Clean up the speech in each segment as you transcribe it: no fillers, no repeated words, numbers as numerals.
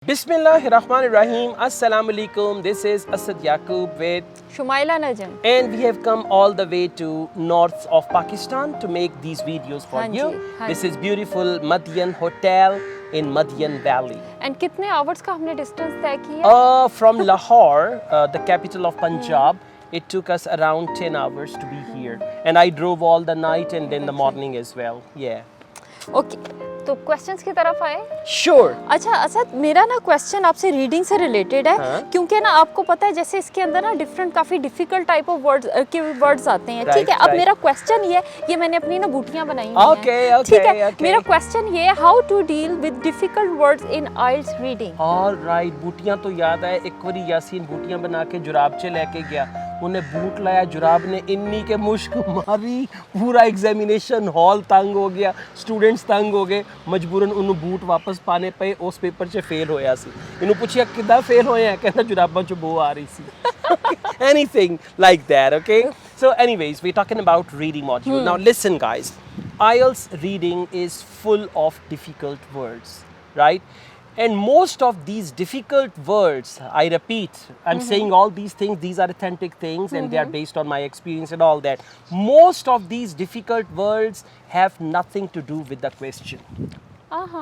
Bismillahirrahmanirrahim. Assalamu alaikum. This is Asad Yaqub with Shumaila Najam. and we have come all the way to north of Pakistan to make these videos for हाँ you. जी, हाँ This ji. is beautiful Madian Hotel in Madian Valley. And कितने hours का हमने distance तय किया? From Lahore, the capital of Punjab, it took us around 10 hours to be here. And I drove all the night and then the morning as well. Yeah. Okay. तो questions की तरफ आए? Sure. अच्छा असद, मेरा ना question आपसे reading से related है हाँ? क्योंकि ना आपको पता है जैसे इसके अंदर ना डिफरेंट काफ़ी डिफिकल्ट टाइप ऑफ वर्ड्स के वर्ड्स आते हैं, ठीक है? अब right. मेरा क्वेश्चन ये मैंने अपनी ना बूटियां बनाई हुई Okay, हैं, okay, ठीक है? okay. मेरा क्वेश्चन ये है how to deal with difficult words in IELTS reading. All right, बूटियां तो याद है, एक बारी यासीन बूटियां बना के जुराबचे लेके गया, उन्हें बूट लाया, जुराब ने इन्नी के मुश्क मारी, पूरा एग्जामिनेशन हॉल तंग हो गया, स्टूडेंट्स तंग हो गए, मजबूरन उन्होंने बूट वापस पाने पे उस पेपर से फेल होया सी. इन्हों पूछिया किदा फेल होए हैं, कहता जुराबां चो बो आ रही सी. Anything like that, okay? So anyways, we're talking about reading module. Now listen guys, IELTS reading is full of difficult words, right? And most of these difficult words, I repeat, I'm saying all these things, these are authentic things and they are based on my experience and all that. Most of these difficult words have nothing to do with the question.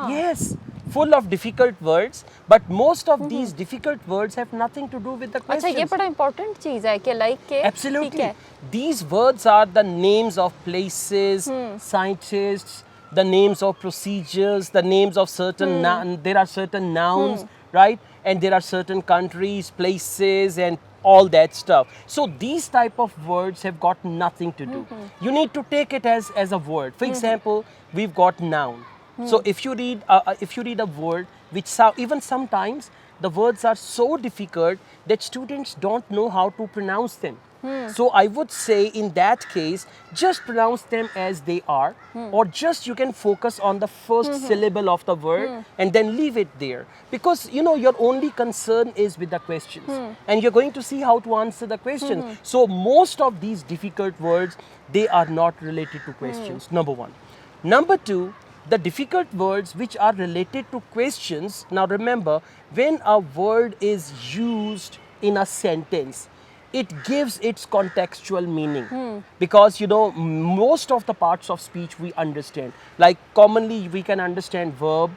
Yes, full of difficult words, but most of these difficult words have nothing to do with the अच्छा, question. ये बड़ा important चीज़ है कि like के Absolutely. These words are the names of places, scientists, the names of procedures, the names of certain there are certain nouns, right? And there are certain countries, places and all that stuff. So these type of words have got nothing to do. You need to take it as a word. For example, we've got noun. So if you read a word which even sometimes the words are so difficult that students don't know how to pronounce them. So I would say in that case, just pronounce them as they are, or just you can focus on the first syllable of the word and then leave it there. Because you know your only concern is with the questions and you're going to see how to answer the questions. So most of these difficult words, they are not related to questions, number one. Number two, the difficult words which are related to questions. Now remember, when a word is used in a sentence, it gives its contextual meaning. Because you know, most of the parts of speech we understand. Like commonly we can understand verb,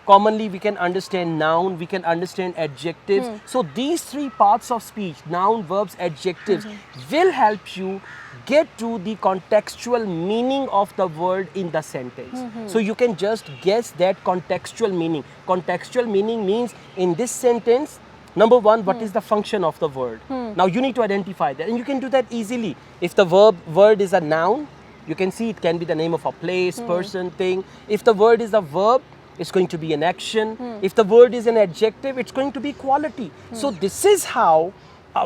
commonly we can understand noun, we can understand adjectives. So these three parts of speech, noun, verbs, adjectives, will help you get to the contextual meaning of the word in the sentence. So you can just guess that contextual meaning. Contextual meaning means in this sentence, number one, what is the function of the word? Now you need to identify that, and you can do that easily. If the word is a noun, you can see it can be the name of a place, person, thing. If the word is a verb, it's going to be an action. If the word is an adjective, it's going to be quality. So this is how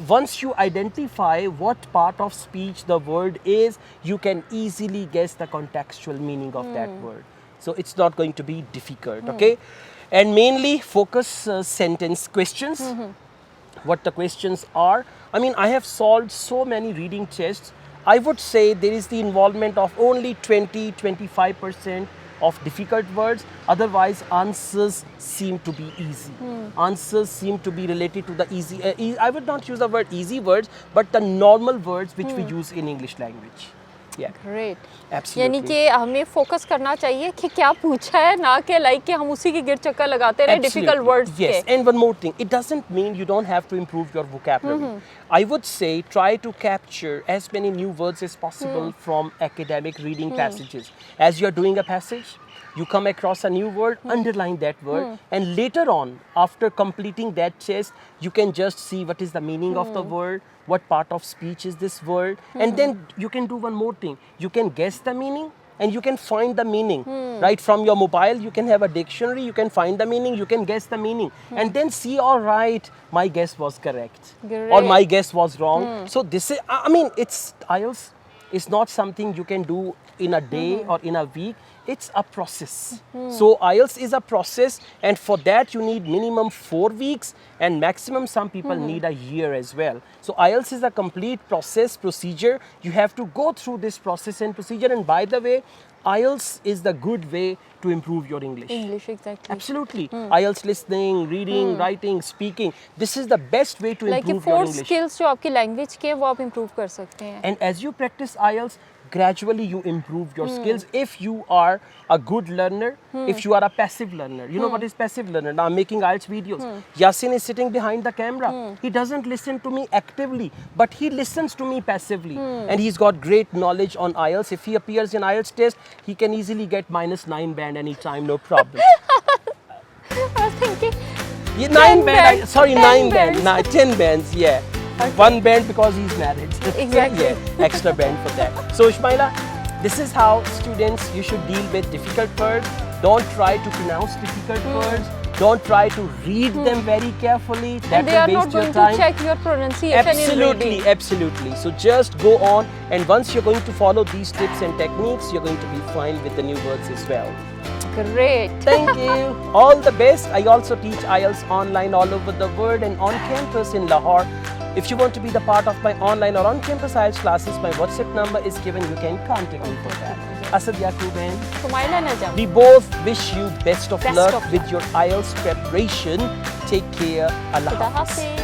once you identify what part of speech the word is, you can easily guess the contextual meaning of that word. So it's not going to be difficult, okay? And mainly focus sentence questions, what the questions are. I mean, I have solved so many reading tests. I would say there is the involvement of only 20-25% of difficult words. Otherwise, answers seem to be easy. Answers seem to be related to the easy. I would not use the word easy words, but the normal words which we use in English language. Yeah. Great. Absolutely. यानी कि हमें focus करना चाहिए कि क्या पूछा है, ना कि लाइक कि हम उसी के गिर चक्कर लगाते रहे डिफिकल्ट वर्ड्स के. Yes, and one more thing, it doesn't mean you don't have to improve your vocabulary. I would say try to capture as many new words as possible from academic reading passages. As you're doing a passage, you come across a new word, underline that word, and later on, after completing that test, you can just see what is the meaning of the word, what part of speech is this word, and then you can do one more thing. You can guess the meaning and you can find the meaning. Right from your mobile, you can have a dictionary, you can find the meaning, you can guess the meaning, and then see, all right, my guess was correct, or my guess was wrong. So this is, I mean, it's IELTS is not something you can do in a day or in a week. It's a process. So IELTS is a process, and for that you need minimum 4 weeks, and maximum some people need a year as well. So IELTS is a complete procedure. You have to go through this process and procedure. And by the way, IELTS is the good way to improve your English. English, exactly. Absolutely. IELTS listening, reading, writing, speaking. This is the best way to Like ये improve your 4 English. skills जो आपकी language के हैं वो आप improve कर सकते हैं. And as you practice IELTS, gradually you improve your skills. If you are a good learner, if you are a passive learner, you know what is passive learner? Now I'm making IELTS videos. Yasin is sitting behind the camera. He doesn't listen to me actively, but he listens to me passively. And he's got great knowledge on IELTS. If he appears in IELTS test, he can easily get -9 band anytime, no problem. I was thinking Yeah, 9 band, band. sorry, 10 9 band, bands. 10 bands, yeah. Okay. 1 band because he's married. Exactly. Yeah, extra band for that. So Ishmaila, this is how students you should deal with difficult words. Don't try to pronounce difficult words. Don't try to read them very carefully. That and they will are not waste your going time. to check your pronunciation in Absolutely, reading. absolutely. So just go on, and once you're going to follow these tips and techniques, you're going to be fine with the new words as well. Great. Thank you. All the best. I also teach IELTS online all over the world and on campus in Lahore. If you want to be the part of my online or on-campus IELTS classes, my WhatsApp number is given. You can contact me for that. Asad Yaqub, and Sumaila Najam. we both wish you best of Best luck of with your IELTS preparation. Take care. Allah Khuda Hafiz. Hafiz.